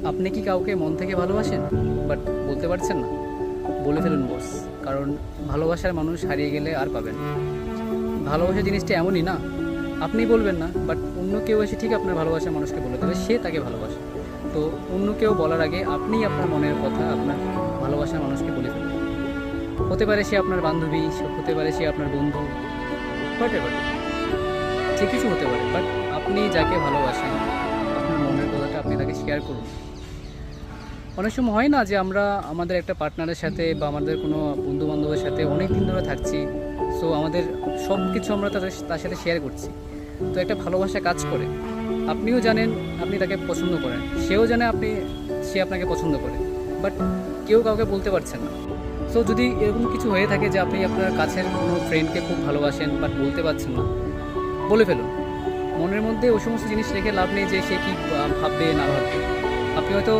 আপনি কি কাউকে মন থেকে ভালোবাসেন বাট বলতে পারছেন না? বলে ফেলুন বস। কারণ ভালোবাসার মানুষ হারিয়ে গেলে আর পাবেন না। ভালোবাসা জিনিসটা এমনই না, আপনি বলবেন না বাট অন্য কেউ এসে ঠিক আপনার ভালোবাসার মানুষকে বলে দেবে সে তাকে ভালোবাসে। তো অন্য কেউ বলার আগে আপনিই আপনার মনের কথা আপনার ভালোবাসার মানুষকে বলে ফেলুন। হতে পারে সে আপনার বান্ধবী, হতে পারে সে আপনার বন্ধু, হোয়াট এভার, যে কিছু হতে পারে, বাট আপনি যাকে ভালোবাসেন আপনার মনের কথাটা আপনি তাকে শেয়ার করুন। অনেক সময় হয় না যে আমরা আমাদের একটা পার্টনারের সাথে বা আমাদের কোনো বন্ধুবান্ধবের সাথে অনেক দিন ধরে থাকছি, সো আমাদের সব কিছু আমরা তার সাথে শেয়ার করছি। তো একটা ভালোবাসা কাজ করে, আপনিও জানেন আপনি তাকে পছন্দ করেন, সেও জানে সে আপনাকে পছন্দ করে, বাট কেউ কাউকে বলতে পারছেন না। সো যদি এরকম কিছু হয়ে থাকে যে আপনি আপনার কাছের কোনো ফ্রেন্ডকে খুব ভালোবাসেন বাট বলতে পারছেন না, বলে ফেলুন। মনের মধ্যে ওই সমস্ত জিনিস রেখে লাভ নেই যে সে কী ভাববে না ভাববে। আপনি হয়তো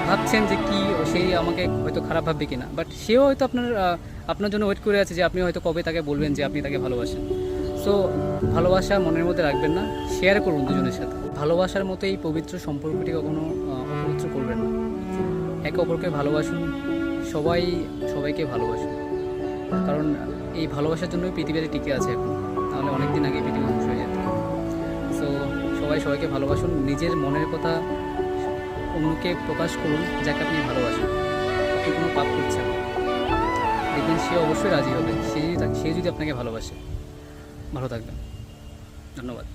ভাবছেন যে কি সেই আমাকে হয়তো খারাপ ভাববে কিনা, বাট সেও হয়তো আপনার জন্য ওয়েট করে আছে যে আপনি হয়তো কবে তাকে বলবেন যে আপনি তাকে ভালোবাসেন। সো ভালোবাসা মনের মধ্যে রাখবেন না, শেয়ার করুন দুজনের সাথে। ভালোবাসার মতো এই পবিত্র সম্পর্কটি কখনো অপবিত্র করবেন না। একে অপরকে ভালোবাসুন, সবাই সবাইকে ভালোবাসুন। কারণ এই ভালোবাসার জন্যই পৃথিবীতে টিকে আছে এখন, তাহলে অনেক দিন আগে পৃথিবী ধ্বংস হয়ে যেত। সো সবাই সবাইকে ভালোবাসুন, নিজের মনের কথা অন্যকে প্রকাশ করুন যাকে আপনি ভালোবাসেন। আপনি কোনো পাপ করছেন, দেখবেন সে অবশ্যই রাজি হবে, সে যদি আপনাকে ভালোবাসে। ভালো থাকবেন, ধন্যবাদ।